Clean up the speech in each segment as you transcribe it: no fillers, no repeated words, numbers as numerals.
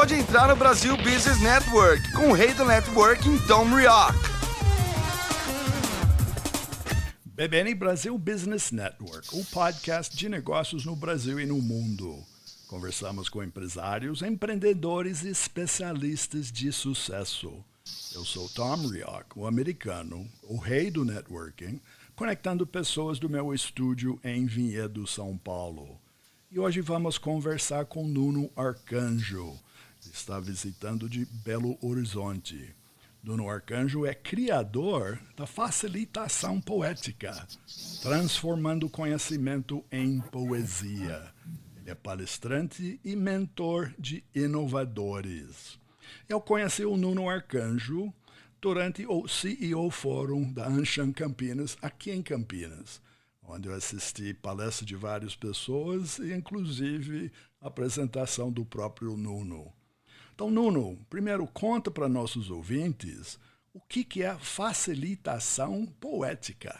pode entrar no Brasil Business Network com o rei do networking, Tom Rioch. BBN Brasil Business Network, o podcast de negócios no Brasil e no mundo. Conversamos com empresários, empreendedores e especialistas de sucesso. Eu sou Tom Rioch, o americano, o rei do networking, conectando pessoas do meu estúdio em Vinhedo, São Paulo. E hoje vamos conversar com Nuno Arcanjo, que está visitando de Belo Horizonte. Nuno Arcanjo é criador da facilitação poética, transformando conhecimento em poesia. Ele é palestrante e mentor de inovadores. Eu conheci o Nuno Arcanjo durante o CEO Fórum da Anshan Campinas, aqui em Campinas, onde eu assisti palestras de várias pessoas e, inclusive, a apresentação do próprio Nuno. Então, Nuno, primeiro conta para nossos ouvintes o que é facilitação poética.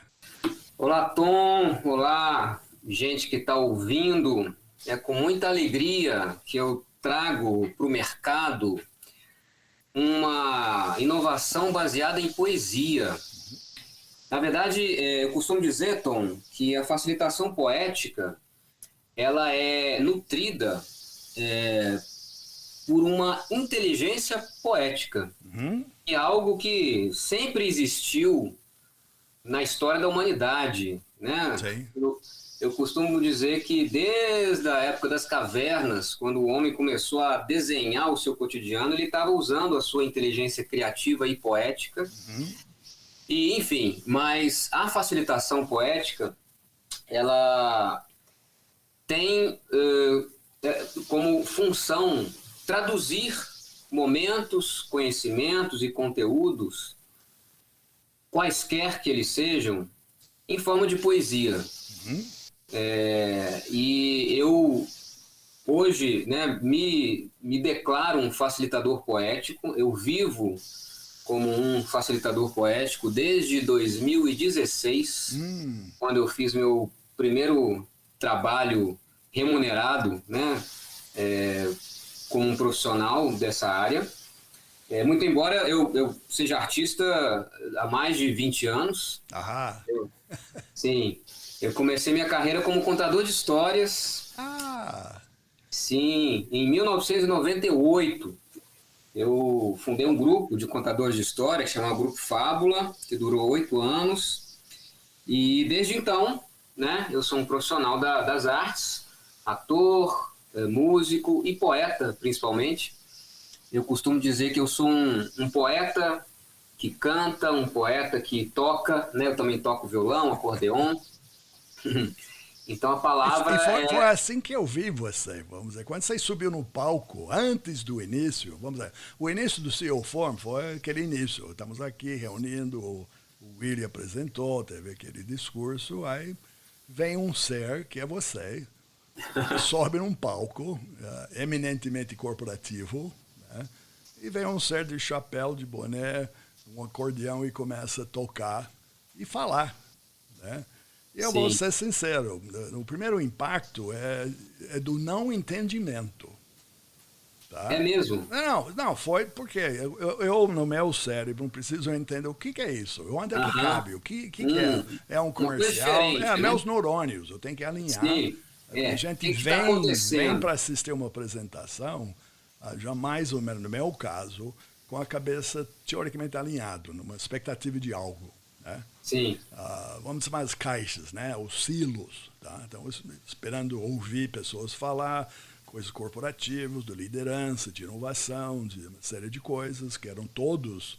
Olá, Tom. Olá, gente que está ouvindo. É com muita alegria que eu trago para o mercado uma inovação baseada em poesia. Na verdade, eu costumo dizer, Tom, que a facilitação poética ela é nutrida por uma inteligência poética. É algo que sempre existiu na história da humanidade, né? Sim. Eu costumo dizer que desde a época das cavernas, quando o homem começou a desenhar o seu cotidiano, ele estava usando a sua inteligência criativa e poética. E, enfim, mas a facilitação poética, ela tem como função traduzir momentos, conhecimentos e conteúdos, quaisquer que eles sejam, em forma de poesia. E eu, hoje, né, me declaro um facilitador poético. Eu vivo como um facilitador poético desde 2016, quando eu fiz meu primeiro trabalho remunerado, né, como um profissional dessa área. Muito embora eu seja artista há mais de 20 anos. Sim, eu comecei minha carreira como contador de histórias. Sim, em 1998. Eu fundei um grupo de contadores de história, que chama Grupo Fábula, que durou 8 anos. E desde então, né, eu sou um profissional das artes, ator, músico e poeta, principalmente. Eu costumo dizer que eu sou um poeta que canta, um poeta que toca, né? Eu também toco violão, acordeon. Então a palavra foi assim que eu vi você, vamos dizer. Quando você subiu no palco, antes do início, vamos dizer, o início do CEO Forum foi aquele início. Estamos aqui reunindo, o Willy apresentou, teve aquele discurso, aí vem um ser, que é você, que sobe num palco eminentemente corporativo, né? E vem um ser de chapéu, de boné, um acordeão e começa a tocar e falar, né? E eu vou ser sincero, o primeiro impacto é do não entendimento. Tá? É mesmo? Não, foi porque eu no meu cérebro preciso entender o que é isso, onde é que cabe, o que é. É um comercial, né? Meus neurônios, eu tenho que alinhar. Sim. A gente vem para assistir uma apresentação, já mais ou menos, no meu caso, com a cabeça teoricamente alinhado, numa expectativa de algo. Né? Sim. Vamos chamar as caixas, né? Os silos. Tá? Então, esperando ouvir pessoas falar, coisas corporativas, de liderança, de inovação, de uma série de coisas, que eram todos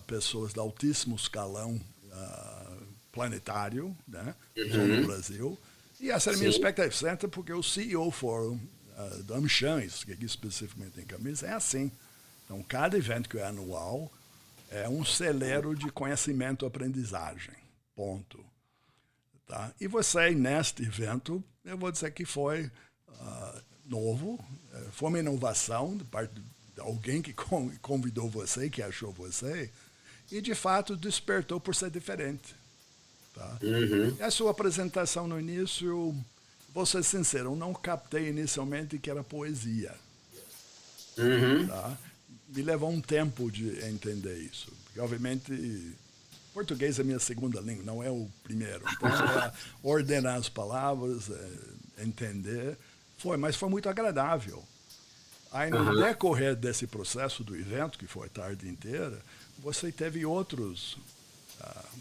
pessoas de altíssimo escalão planetário, né? No Brasil. E essa era a minha expectativa, porque o CEO Forum do Anshan, que aqui especificamente em Campinas, é assim. Então, cada evento que é anual é um celeiro de conhecimento e aprendizagem. Ponto. Tá? E você, neste evento, eu vou dizer que foi novo, foi uma inovação de parte de alguém que convidou você, que achou você, e de fato despertou por ser diferente. Tá? E a sua apresentação no início, vou ser sincero, eu não captei inicialmente que era poesia. Uhum. Tá? Me levou um tempo de entender isso. Porque, obviamente, português é minha segunda língua, não é o primeiro. Então, ordenar as palavras, entender, mas foi muito agradável. Aí, no decorrer desse processo do evento, que foi a tarde inteira, você teve outros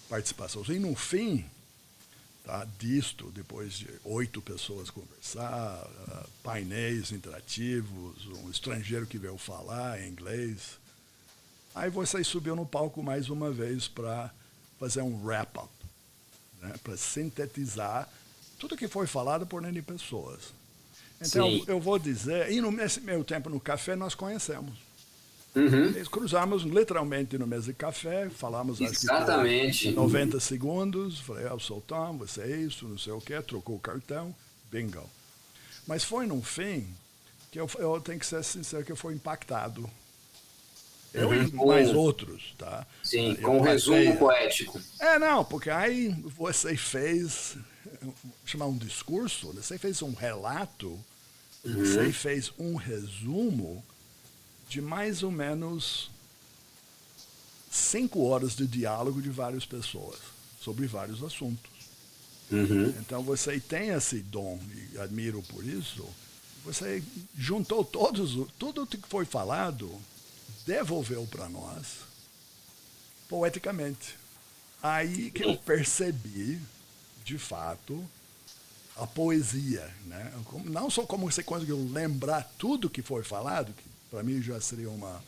participações. E, no fim, tá, disto, depois de 8 pessoas conversar, painéis interativos, um estrangeiro que veio falar em inglês, aí você subiu no palco mais uma vez para fazer um wrap-up, né, para sintetizar tudo que foi falado por N pessoas. Então, Sim. eu vou dizer, e nesse meio tempo no café nós conhecemos. Uhum. Cruzamos literalmente no mesa de café, falamos acho Exatamente. que por 90 segundos, falei, eu sou o Tom, você é isso, não sei o quê, trocou o cartão, bingo. Mas foi no fim que eu tenho que ser sincero que eu fui impactado. Eu e mais outros, tá? Sim, Eu com um resumo poético. Não, porque aí você fez, chamar um discurso, você fez um relato, você fez um resumo de mais ou menos 5 horas de diálogo de várias pessoas sobre vários assuntos. Então você tem esse dom, e admiro por isso, você juntou tudo que foi falado, devolveu para nós, poeticamente. Aí que eu percebi, de fato, a poesia, né? Não só como você conseguiu lembrar tudo que foi falado, que para mim já seria uma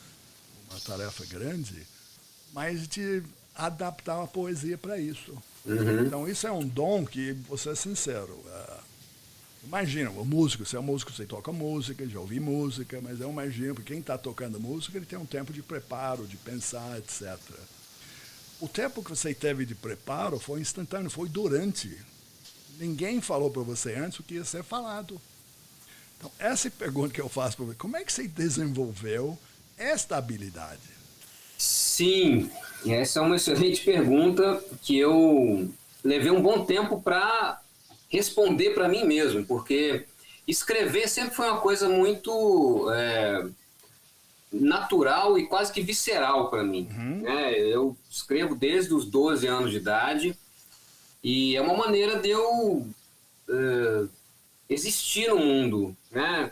tarefa grande, mas de adaptar a poesia para isso. Então isso é um dom que, vou ser sincero, imagina, o músico, você é um músico, você toca música, já ouvi música, mas eu imagino que quem está tocando música, ele tem um tempo de preparo, de pensar, etc. O tempo que você teve de preparo foi instantâneo, foi durante. Ninguém falou para você antes o que ia ser falado. Então, essa pergunta que eu faço para você, como é que você desenvolveu esta habilidade? Sim, essa é uma excelente pergunta que eu levei um bom tempo para responder para mim mesmo, porque escrever sempre foi uma coisa muito natural e quase que visceral para mim. Né? Eu escrevo desde os 12 anos de idade e é uma maneira de eu existir no mundo, né?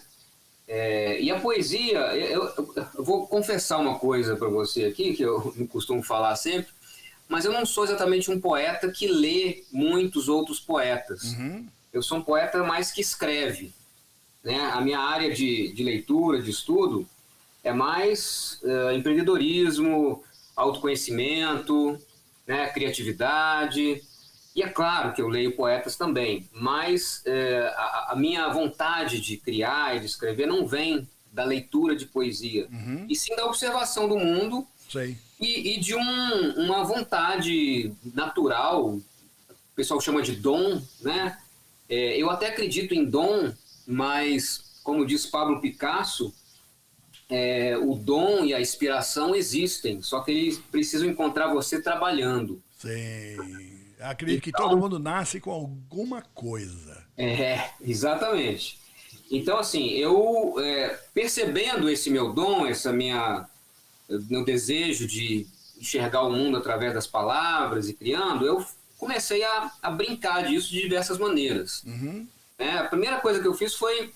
E a poesia, eu vou confessar uma coisa para você aqui, que eu não costumo falar sempre, mas eu não sou exatamente um poeta que lê muitos outros poetas. Eu sou um poeta mais que escreve. Né? A minha área de leitura, de estudo, é mais empreendedorismo, autoconhecimento, né? Criatividade. E é claro que eu leio poetas também, mas a minha vontade de criar e de escrever não vem da leitura de poesia, e sim da observação do mundo. Sei. E de uma vontade natural, o pessoal chama de dom, né? Eu até acredito em dom, mas, como diz Pablo Picasso, o dom e a inspiração existem, só que eles precisam encontrar você trabalhando. Sim. Acredito que todo mundo nasce com alguma coisa. Exatamente. Então, assim, eu percebendo esse meu dom, meu desejo de enxergar o mundo através das palavras e criando, eu comecei a brincar disso de diversas maneiras. A primeira coisa que eu fiz foi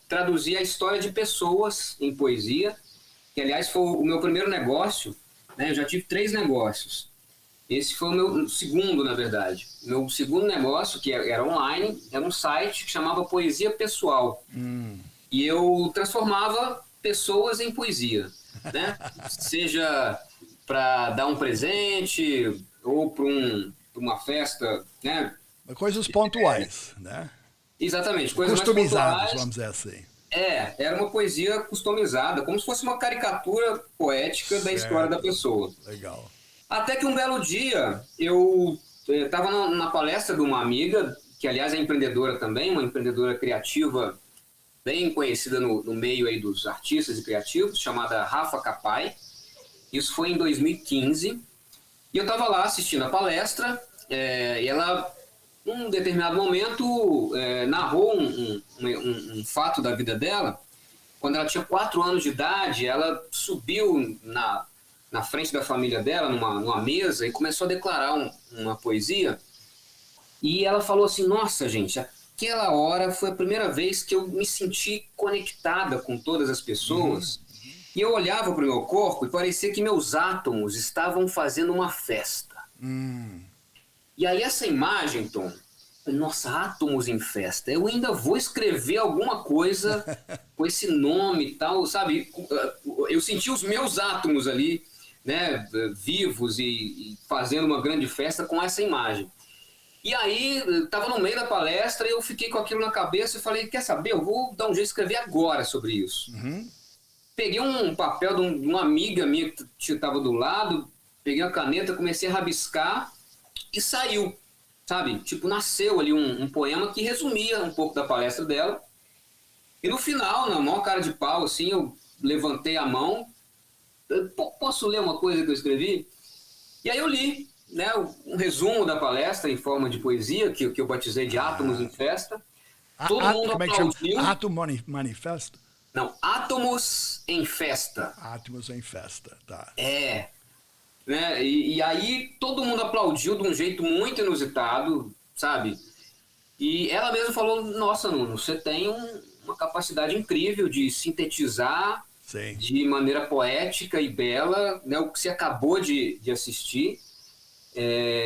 traduzir a história de pessoas em poesia, que, aliás, foi o meu primeiro negócio. Né? Eu já tive 3 negócios. Esse foi o meu segundo, na verdade. Meu segundo negócio, que era online, era um site que chamava Poesia Pessoal. E eu transformava pessoas em poesia. Né? Seja para dar um presente ou para uma festa. Né? Coisas pontuais, né? Exatamente. Coisas customizadas, mais pontuais. vamos dizer assim. Era uma poesia customizada, como se fosse uma caricatura poética da história da pessoa. Legal. Até que um belo dia, eu estava na palestra de uma amiga, que aliás é empreendedora também, uma empreendedora criativa bem conhecida no meio aí dos artistas e criativos, chamada Rafa Capai. Isso foi em 2015. E eu estava lá assistindo a palestra, e ela, num determinado momento, narrou um fato da vida dela, quando ela tinha 4 anos de idade, ela subiu na frente da família dela, numa mesa, e começou a declarar uma poesia. E ela falou assim, nossa, gente, aquela hora foi a primeira vez que eu me senti conectada com todas as pessoas. E eu olhava para o meu corpo e parecia que meus átomos estavam fazendo uma festa. E aí essa imagem, Tom, nossa, átomos em festa, eu ainda vou escrever alguma coisa com esse nome e tal, sabe? Eu senti os meus átomos ali, né, vivos e fazendo uma grande festa com essa imagem. E aí, estava no meio da palestra e eu fiquei com aquilo na cabeça e falei, quer saber, eu vou dar um jeito de escrever agora sobre isso. Peguei um papel de uma amiga minha que estava do lado, peguei a caneta, comecei a rabiscar e saiu, sabe? Tipo, nasceu ali um poema que resumia um pouco da palestra dela. E no final, na maior cara de pau, assim, eu levantei a mão. Posso ler uma coisa que eu escrevi? E aí eu li, né, um resumo da palestra em forma de poesia, que eu batizei de Átomos em Festa. Todo mundo como é que chama? aplaudiu. Átomo Manifesto? Não, Átomos em Festa. Átomos em Festa, tá. É. Né? E aí todo mundo aplaudiu de um jeito muito inusitado, sabe? E ela mesma falou, nossa, Nuno, você tem uma capacidade incrível de sintetizar Sim. de maneira poética e bela, né, o que você acabou de assistir.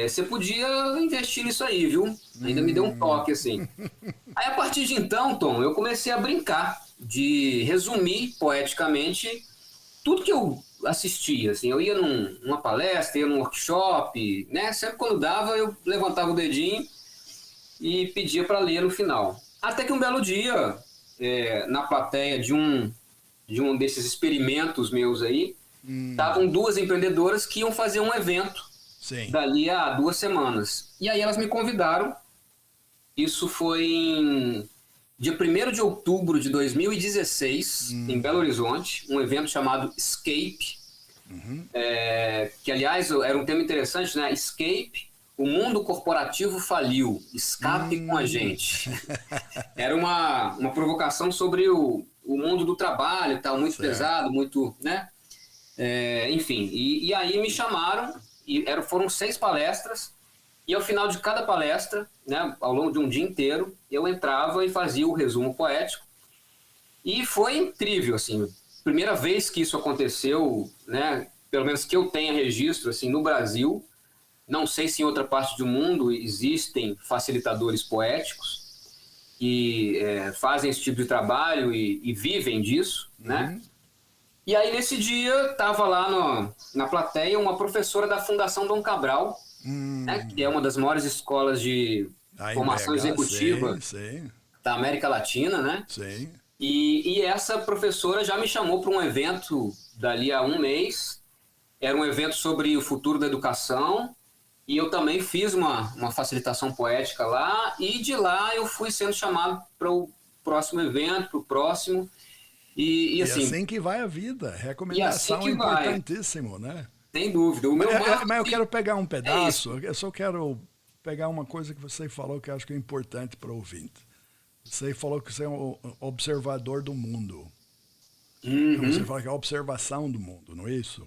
Você podia investir nisso aí, viu? Ainda me deu um toque, assim. Aí, a partir de então, Tom, eu comecei a brincar de resumir poeticamente tudo que eu assistia. Assim, eu ia numa palestra, ia num workshop, né? Sempre quando dava, eu levantava o dedinho e pedia para ler no final. Até que um belo dia, na plateia de um desses experimentos meus aí, estavam 2 empreendedoras que iam fazer um evento. Sim. Dali a 2 semanas. E aí elas me convidaram. Isso foi em dia 1º de outubro de 2016, em Belo Horizonte, um evento chamado Escape, que, aliás, era um tema interessante, né? Escape, o mundo corporativo faliu, escape com a gente. Era uma provocação sobre o mundo do trabalho, que estava muito pesado, muito, né? Enfim, e aí me chamaram, e foram 6 palestras, e ao final de cada palestra, né, ao longo de um dia inteiro, eu entrava e fazia o resumo poético. E foi incrível, assim, primeira vez que isso aconteceu, né, pelo menos que eu tenha registro, assim, no Brasil. Não sei se em outra parte do mundo existem facilitadores poéticos que fazem esse tipo de trabalho e vivem disso, né? E aí, nesse dia, estava lá na plateia uma professora da Fundação Dom Cabral, né, que é uma das maiores escolas de formação executiva da América Latina, né? Sim. E essa professora já me chamou para um evento dali a um mês. Era um evento sobre o futuro da educação. E eu também fiz uma facilitação poética lá. E de lá eu fui sendo chamado para o próximo evento, para o próximo. E assim que vai a vida. Recomendação assim importantíssimo, né? Sem dúvida. Mas eu quero pegar um pedaço. Eu só quero pegar uma coisa que você falou que eu acho que é importante para o ouvinte. Você falou que você é um observador do mundo. Você fala que é a observação do mundo, não é isso?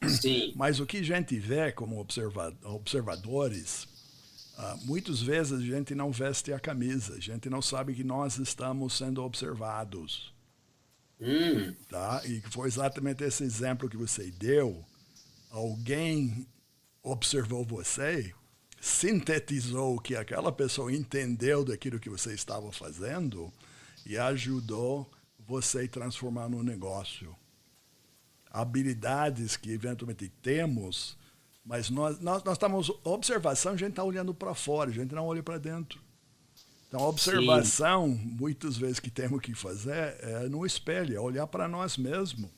Sim. Mas o que a gente vê como observadores, muitas vezes a gente não veste a camisa. A gente não sabe que nós estamos sendo observados. Tá? E foi exatamente esse exemplo que você deu. Alguém observou você, sintetizou o que aquela pessoa entendeu daquilo que você estava fazendo e ajudou você a transformar no negócio. Habilidades que eventualmente temos, mas nós estamos... Observação, a gente está olhando para fora, a gente não olha para dentro. Então, a observação, muitas vezes que temos que fazer, é no espelho, é olhar para nós mesmos.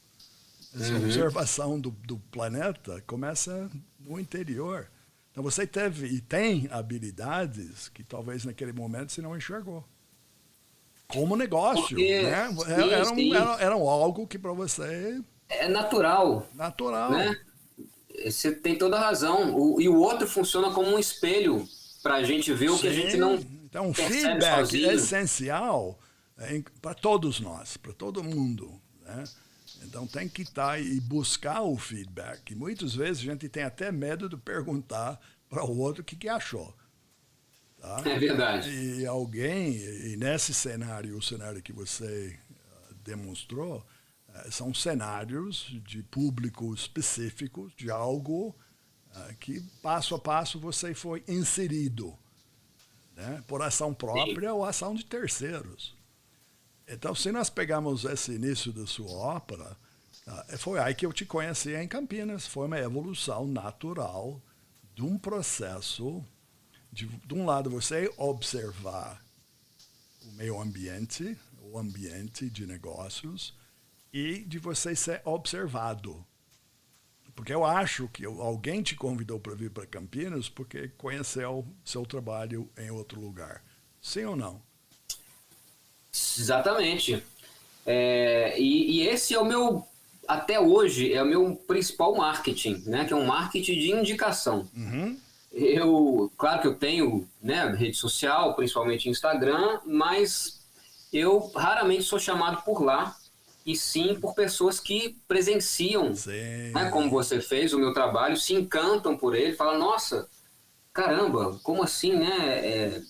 Essa observação do planeta começa no interior. Então, você teve e tem habilidades que talvez naquele momento você não enxergou. Como negócio, né? Eram algo que para você... É natural. Natural. Né? Você tem toda a razão. E o outro funciona como um espelho para a gente ver o que a gente não Então, percebe feedback sozinho. é essencial para todos nós, para todo mundo, né? Então tem que estar e buscar o feedback. E muitas vezes a gente tem até medo de perguntar para o outro o que achou. Tá? É verdade. E nesse cenário, o cenário que você demonstrou, são cenários de público específico, de algo que passo a passo você foi inserido, né? Por ação própria ou ação de terceiros. Então, se nós pegamos esse início da sua ópera, foi aí que eu te conheci em Campinas. Foi uma evolução natural de um processo de um lado, você observar o meio ambiente, o ambiente de negócios, e de você ser observado. Porque eu acho que alguém te convidou para vir para Campinas porque conheceu seu trabalho em outro lugar. Sim ou não? Exatamente. E esse é o meu, até hoje, é o meu principal marketing, né? Que é um marketing de indicação. Uhum. Claro que eu tenho, né, rede social, principalmente Instagram, mas eu raramente sou chamado por lá, e sim por pessoas que presenciam, né, como você fez, o meu trabalho, se encantam por ele, falam, nossa, caramba, como assim, né?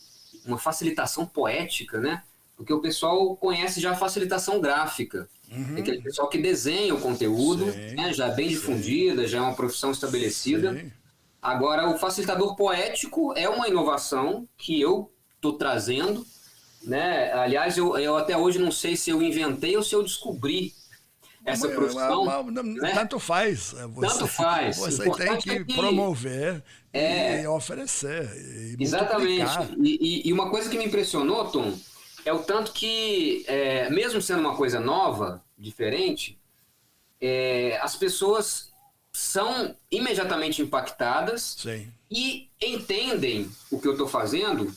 Uma facilitação poética, né? Porque o pessoal conhece já a facilitação gráfica. Uhum. É aquele pessoal que desenha o conteúdo, né, já bem difundida, já é uma profissão estabelecida. Sim. Agora, o facilitador poético é uma inovação que eu estou trazendo, né? Aliás, eu até hoje não sei se eu inventei ou se eu descobri essa profissão. Né? Tanto faz. Tanto faz. Você tem que promover e oferecer. E exatamente. E uma coisa que me impressionou, Tom, é o tanto que, mesmo sendo uma coisa nova, diferente, as pessoas são imediatamente impactadas. Sim. E entendem o que eu estou fazendo,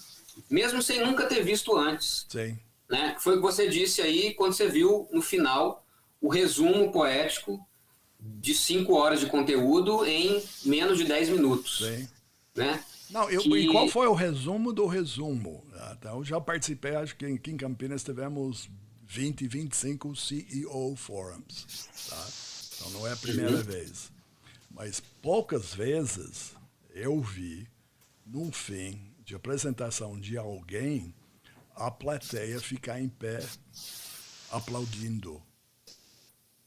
mesmo sem nunca ter visto antes. Sim. Né? Foi o que você disse aí quando você viu no final o resumo poético de 5 horas de conteúdo em menos de 10 minutos. Sim. Né? Não, e qual foi o resumo do resumo? Então, eu já participei, acho que aqui em Campinas tivemos 20, 25 CEO Forums. Tá? Então não é a primeira vez. Mas poucas vezes eu vi, no fim de apresentação de alguém, a plateia ficar em pé aplaudindo.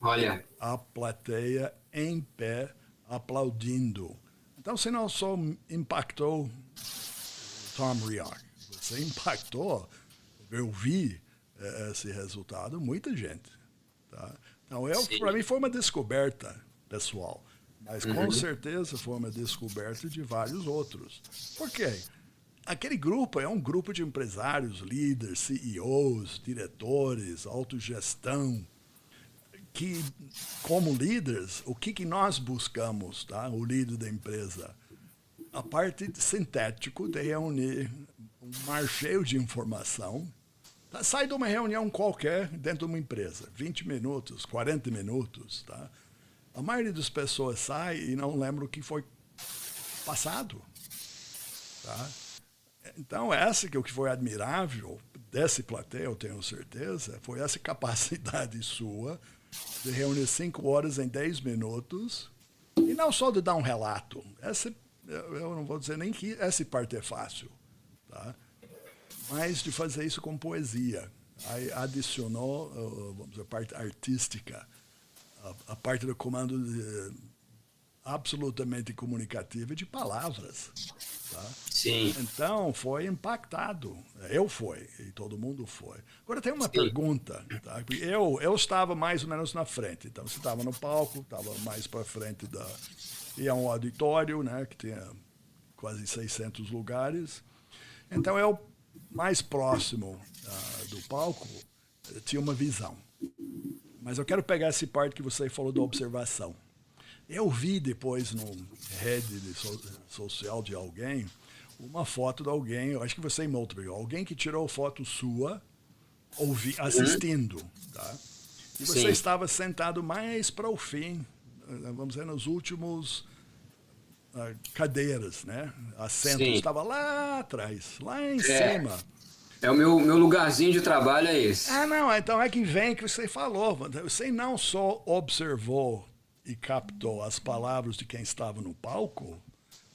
Olha. A plateia em pé aplaudindo. Então você não só impactou Tom Rioch, você impactou, eu vi esse resultado, muita gente. Tá? Então, para mim foi uma descoberta pessoal. Mas com certeza foi uma descoberta de vários outros. Por quê? Aquele grupo é um grupo de empresários, líderes, CEOs, diretores, autogestão, que, como líderes, o que nós buscamos, tá? O líder da empresa? A parte sintético de reunir um mar cheio de informação. Tá? Sai de uma reunião qualquer dentro de uma empresa, 20 minutos, 40 minutos, tá? A maioria das pessoas sai e não lembra o que foi passado. Tá? Então, o que foi admirável desse plateia, eu tenho certeza, foi essa capacidade sua de reunir 5 horas em 10 minutos e não só de dar um relato. Eu não vou dizer nem que essa parte é fácil, tá? Mas de fazer isso com poesia. Aí adicionou vamos dizer, a parte artística, a parte do comando absolutamente comunicativa de palavras. Tá? Sim. Então, foi impactado. Eu fui, e todo mundo foi. Agora, tem uma pergunta. Tá? Eu estava mais ou menos na frente. Então, você estava no palco, estava mais para frente e é um auditório, né, que tinha quase 600 lugares. Então, eu, mais próximo do palco, tinha uma visão. Mas eu quero pegar essa parte que você falou da observação. Eu vi depois no rede social de alguém, uma foto de alguém, eu acho que você mostrou, alguém que tirou foto sua assistindo. Tá? E você estava sentado mais para o fim, vamos dizer, nos últimos cadeiras, né? Assentos, estava lá atrás, lá em cima. É o meu lugarzinho de trabalho é esse. Ah, não, então é que vem que você falou. Você não só observou e captou as palavras de quem estava no palco,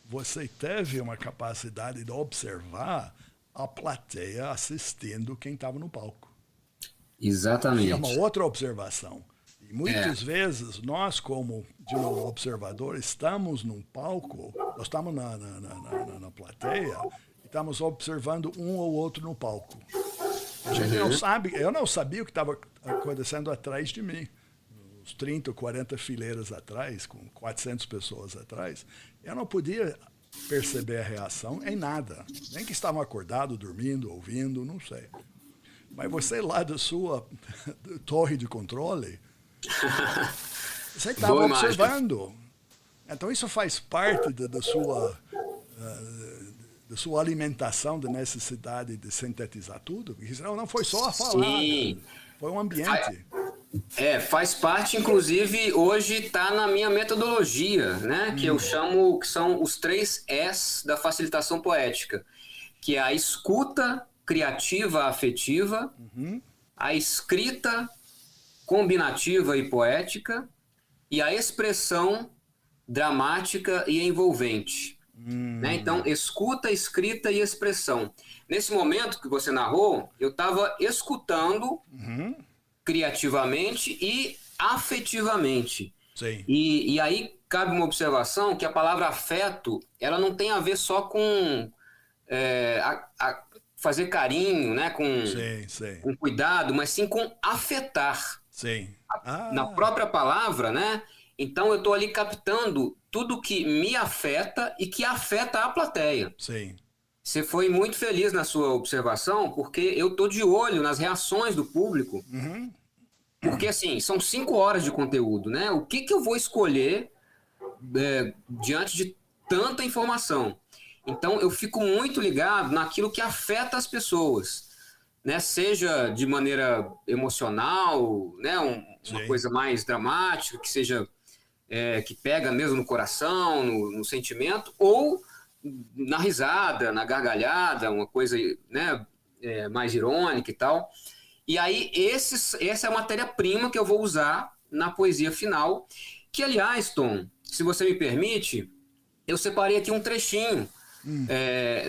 você teve uma capacidade de observar a plateia assistindo quem estava no palco. Que é uma Exatamente. outra observação. E muitas vezes nós, como de novo observador, estamos num palco, nós estamos na plateia e estamos observando um ou outro no palco. A gente não sabe, eu não sabia o que estava acontecendo atrás de mim. Uns 30 ou 40 fileiras atrás, com 400 pessoas atrás, eu não podia perceber a reação em nada. Nem que estavam acordados, dormindo, ouvindo, não sei. Mas você lá da sua torre de controle, você estava Boa imagem. observando. Então isso faz parte da sua alimentação, da necessidade de sintetizar tudo. Porque senão não foi só a falada, Sim. foi um ambiente. Faz parte, inclusive, hoje está na minha metodologia, né? Que eu chamo, que são os 3 S da facilitação poética, que é a escuta criativa afetiva, a escrita combinativa e poética e a expressão dramática e envolvente. Né? Então, escuta, escrita e expressão. Nesse momento que você narrou, eu estava escutando criativamente e afetivamente. Sim. E aí cabe uma observação que a palavra afeto, ela não tem a ver só com fazer carinho, né? Com cuidado, mas sim com afetar. Sim. Na própria palavra, né? Então eu estou ali captando tudo que me afeta e que afeta a plateia. Sim. Você foi muito feliz na sua observação, porque eu estou de olho nas reações do público. Porque, assim, são 5 horas de conteúdo, né? O que eu vou escolher diante de tanta informação? Então, eu fico muito ligado naquilo que afeta as pessoas, né? Seja de maneira emocional, né? Uma coisa mais dramática, que seja que pega mesmo no coração, no sentimento, ou na risada, na gargalhada, uma coisa, né, mais irônica e tal. E aí, essa é a matéria-prima que eu vou usar na poesia final, que, aliás, Tom, se você me permite, eu separei aqui um trechinho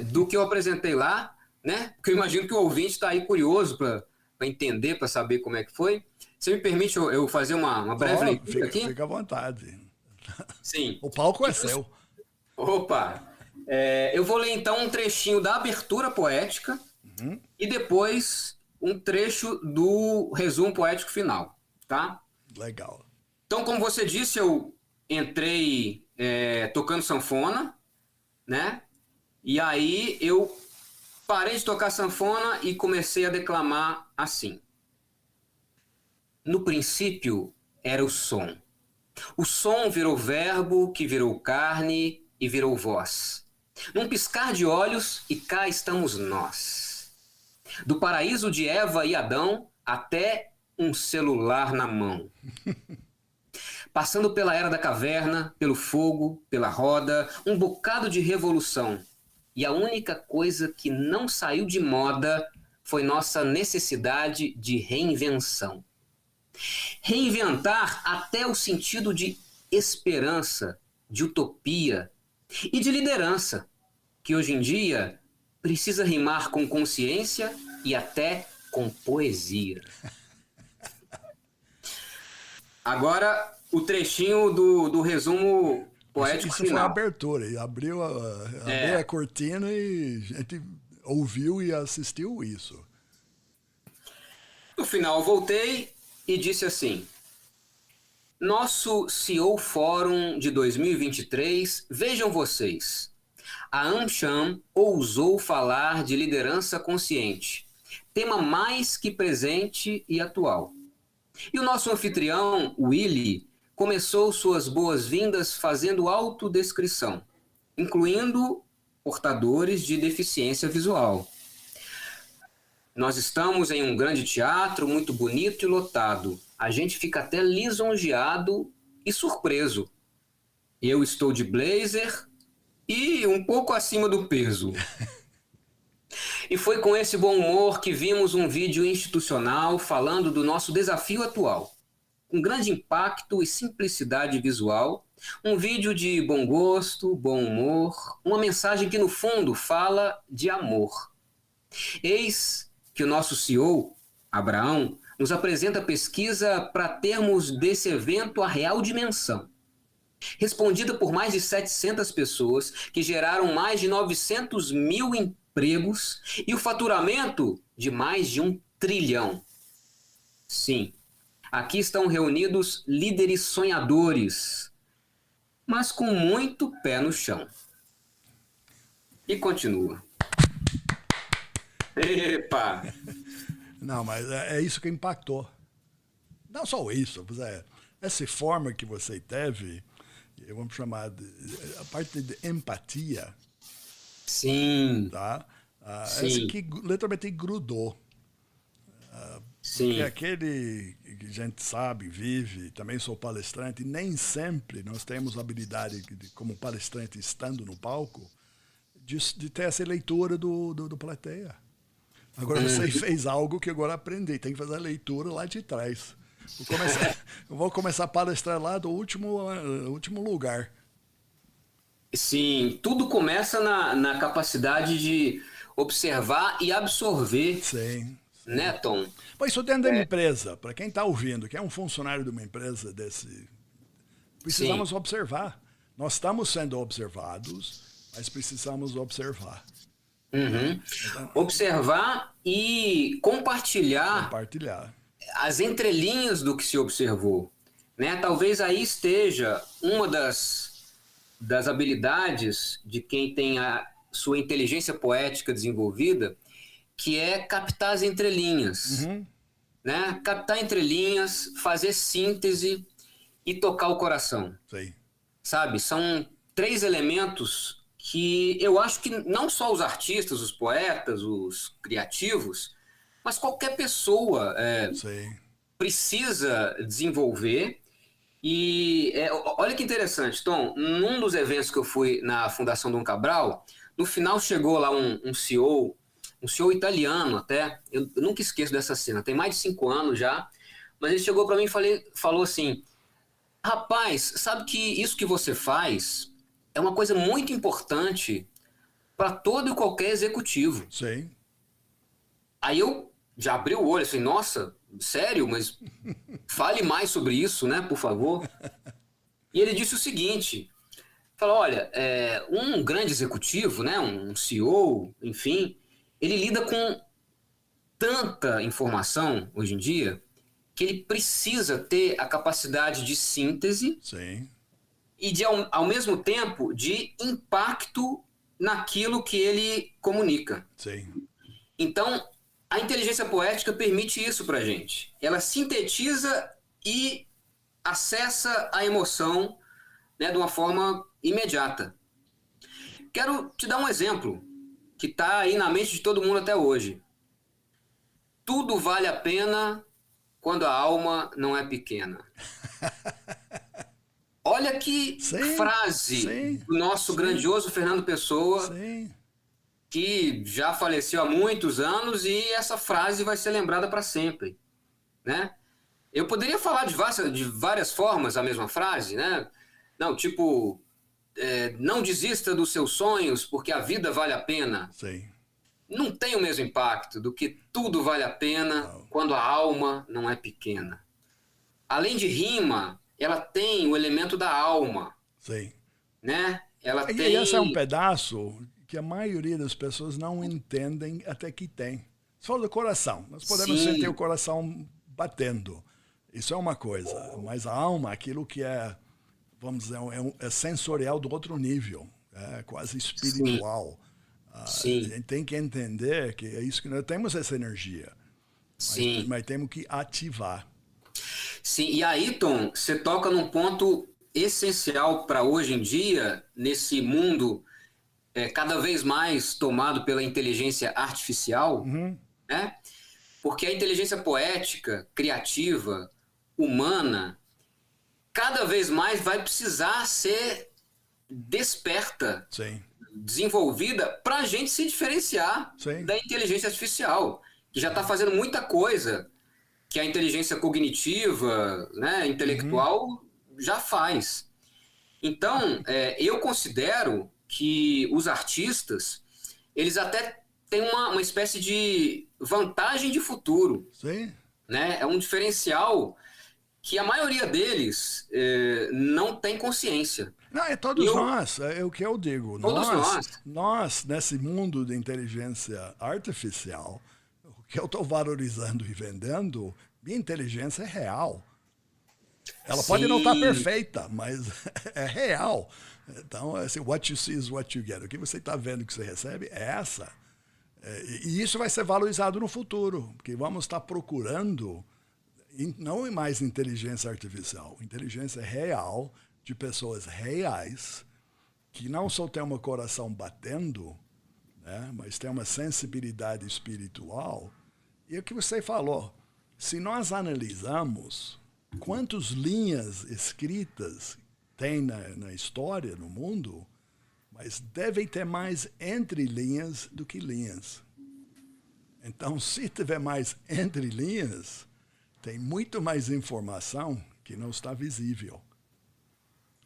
do que eu apresentei lá, né? Porque eu imagino que o ouvinte está aí curioso para entender, para saber como é que foi. Você me permite eu fazer uma breve leitura aqui? Fica à vontade. Sim. O palco é seu. Opa! Eu vou ler então um trechinho da abertura poética e depois um trecho do resumo poético final, tá? Legal. Então, como você disse, eu entrei tocando sanfona, né? E aí eu parei de tocar sanfona e comecei a declamar assim. No princípio era o som. O som virou verbo, que virou carne e virou voz. Num piscar de olhos, e cá estamos nós. Do paraíso de Eva e Adão até um celular na mão. Passando pela era da caverna, pelo fogo, pela roda, um bocado de revolução. E a única coisa que não saiu de moda foi nossa necessidade de reinvenção. Reinventar até o sentido de esperança, de utopia e de liderança, que hoje em dia precisa rimar com consciência e até com poesia. Agora, o trechinho do resumo poético isso final. Foi a abertura, e abriu a cortina e a gente ouviu e assistiu isso. No final, eu voltei e disse assim: nosso CEO Fórum de 2023, vejam vocês, a AmCham ousou falar de liderança consciente, tema mais que presente e atual. E o nosso anfitrião, Willy, começou suas boas-vindas fazendo autodescrição, incluindo portadores de deficiência visual. Nós estamos em um grande teatro, muito bonito e lotado. A gente fica até lisonjeado e surpreso. Eu estou de blazer e um pouco acima do peso. E foi com esse bom humor que vimos um vídeo institucional falando do nosso desafio atual. Com grande impacto e simplicidade visual, um vídeo de bom gosto, bom humor, uma mensagem que no fundo fala de amor. Eis que o nosso CEO, Abraão, nos apresenta a pesquisa para termos desse evento a real dimensão. Respondida por mais de 700 pessoas, que geraram mais de 900 mil empregos e o faturamento de mais de 1 trilhão. Sim, aqui estão reunidos líderes sonhadores, mas com muito pé no chão. E continua. Epa! Não, mas é isso que impactou. Não só isso, essa forma que você teve, vamos chamar de a parte de empatia. Sim. Tá? Sim. Essa que literalmente grudou. Sim. Porque aquele que a gente sabe, vive, também sou palestrante, e nem sempre nós temos habilidade, como palestrante estando no palco, de ter essa leitura do plateia. Agora você fez algo que agora aprendi, tem que fazer a leitura lá de trás. Eu vou começar a palestrar lá do último lugar. Sim, tudo começa na capacidade de observar e absorver. Sim. Né, Tom? Mas isso dentro da empresa, para quem está ouvindo, que é um funcionário de uma empresa precisamos observar. Nós estamos sendo observados, mas precisamos observar. Uhum. Observar e compartilhar as entrelinhas do que se observou. Né? Talvez aí esteja uma das habilidades de quem tem a sua inteligência poética desenvolvida, que é captar as entrelinhas. Né? Captar entrelinhas, fazer síntese e tocar o coração. Sim. Sabe? São 3 elementos que eu acho que não só os artistas, os poetas, os criativos, mas qualquer pessoa precisa desenvolver. E olha que interessante, Tom, num dos eventos que eu fui na Fundação Dom Cabral, no final chegou lá um CEO italiano até, eu nunca esqueço dessa cena, tem mais de 5 anos já, mas ele chegou para mim e falou assim: rapaz, sabe que isso que você faz é uma coisa muito importante para todo e qualquer executivo. Sim. Aí eu já abri o olho, assim, nossa, sério? Mas fale mais sobre isso, né, por favor. E ele disse o seguinte, falou, olha, um grande executivo, né, um CEO, enfim, ele lida com tanta informação hoje em dia que ele precisa ter a capacidade de síntese. Sim. E de, ao mesmo tempo, de impacto naquilo que ele comunica. Sim. Então, a inteligência poética permite isso pra gente. Ela sintetiza e acessa a emoção, né, de uma forma imediata. Quero te dar um exemplo que está aí na mente de todo mundo até hoje. Tudo vale a pena quando a alma não é pequena. Olha que frase do nosso grandioso Fernando Pessoa, que já faleceu há muitos anos, e essa frase vai ser lembrada para sempre, né? Eu poderia falar de várias formas a mesma frase, né? Não, tipo, não desista dos seus sonhos porque a vida vale a pena. Sim. Não tem o mesmo impacto do que tudo vale a pena quando a alma não é pequena. Além de rima, ela tem o elemento da alma. Sim. Né? Ela e tem... esse é um pedaço que a maioria das pessoas não entendem até que tem. Você fala do coração. Nós podemos sentir o coração batendo. Isso é uma coisa. Mas a alma, aquilo que é, vamos dizer, é sensorial do outro nível. É quase espiritual. A gente tem que entender que é isso que nós temos, essa energia. Mas temos que ativar. Sim, e aí, Tom, você toca num ponto essencial para hoje em dia, nesse mundo cada vez mais tomado pela inteligência artificial, né? Porque a inteligência poética, criativa, humana, cada vez mais vai precisar ser desperta desenvolvida para a gente se diferenciar da inteligência artificial, que já está fazendo muita coisa que a inteligência cognitiva, né, intelectual, já faz. Então, eu considero que os artistas, eles até têm uma espécie de vantagem de futuro. Sim. Né? É um diferencial que a maioria deles não tem consciência. Não, é todos nós, é o que eu digo. Todos nós, nesse mundo de inteligência artificial, o que eu estou valorizando e vendendo, minha inteligência é real. Ela pode não estar perfeita, mas é real. Então, assim, what you see is what you get. O que você está vendo que você recebe é essa. E isso vai ser valorizado no futuro, porque vamos estar procurando não mais inteligência artificial, inteligência real, de pessoas reais, que não só tem um coração batendo, né, mas tem uma sensibilidade espiritual. E o que você falou, se nós analisamos quantas linhas escritas tem na história, no mundo, mas devem ter mais entre linhas do que linhas. Então, se tiver mais entre linhas, tem muito mais informação que não está visível.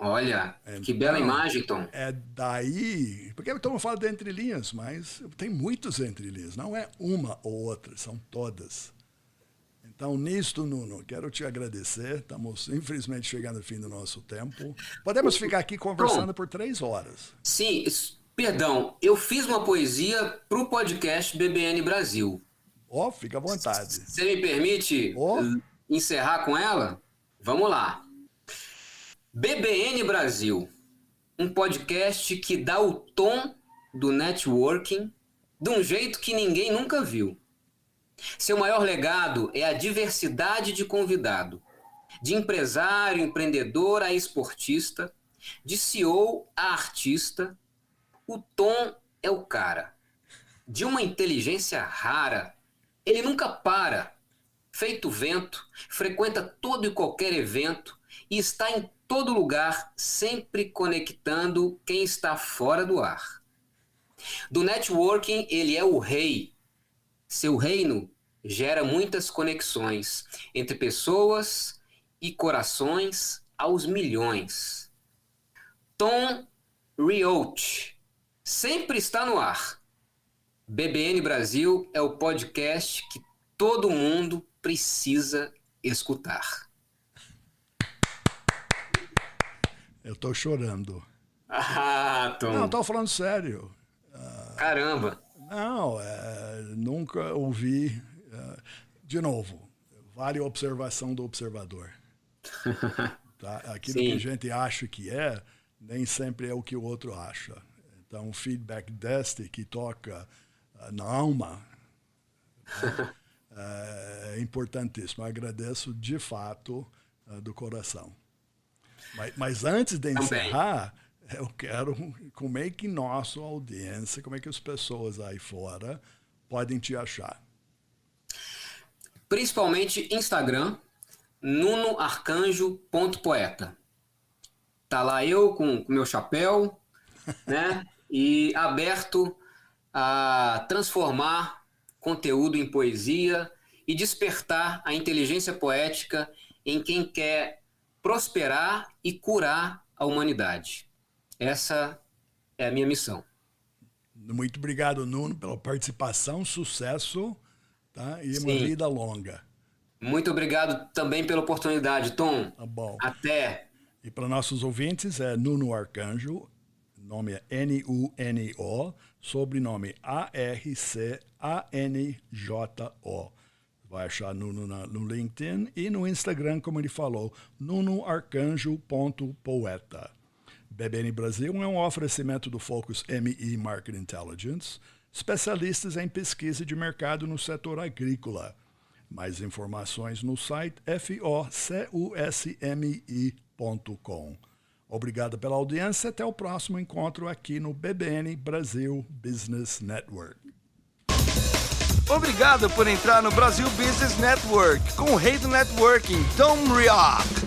Olha, então, que bela imagem, Tom. É daí... Porque estamos falando de entre linhas, mas tem muitos entre linhas. Não é uma ou outra, são todas. Então, nisto, Nuno, quero te agradecer. Estamos, infelizmente, chegando ao fim do nosso tempo. Podemos ficar aqui conversando por 3 horas. Sim, perdão. Eu fiz uma poesia para o podcast BBN Brasil. Fica à vontade. Você me permite encerrar com ela? Vamos lá. BBN Brasil, um podcast que dá o tom do networking de um jeito que ninguém nunca viu. Seu maior legado é a diversidade de convidado, de empresário, empreendedor a esportista, de CEO a artista. O Tom é o cara, de uma inteligência rara. Ele nunca para, feito vento, frequenta todo e qualquer evento e está em todo lugar, sempre conectando quem está fora do ar. Do networking, ele é o rei. Seu reino gera muitas conexões entre pessoas e corações aos milhões. Tom Riot sempre está no ar. BBN Brasil é o podcast que todo mundo precisa escutar. Eu estou chorando. Tom. Não, estou falando sério. Caramba. Não, nunca ouvi. De novo, vale a observação do observador. Tá? Aquilo que a gente acha que nem sempre é o que o outro acha. Então, o feedback deste que toca na alma é importantíssimo. Eu agradeço de fato do coração. Mas antes de encerrar, eu quero como é que nossa audiência, como é que as pessoas aí fora podem te achar. Principalmente Instagram, nunoarcanjo.poeta. Tá lá eu com meu chapéu, né? E aberto a transformar conteúdo em poesia e despertar a inteligência poética em quem quer prosperar e curar a humanidade. Essa é a minha missão. Muito obrigado, Nuno, pela participação, sucesso, tá? E uma vida longa. Muito obrigado também pela oportunidade, Tom. Tá bom. Até. E para nossos ouvintes é Nuno Arcanjo, nome é N-U-N-O, sobrenome A-R-C-A-N-J-O. Vai achar Nuno no LinkedIn e no Instagram, como ele falou, nunoarcanjo.poeta. BBN Brasil é um oferecimento do Focus ME Market Intelligence, especialistas em pesquisa de mercado no setor agrícola. Mais informações no site focusme.com. Obrigado pela audiência. Até o próximo encontro aqui no BBN Brasil Business Network. Obrigado por entrar no Brasil Business Network com o rei do networking, Tom Riot.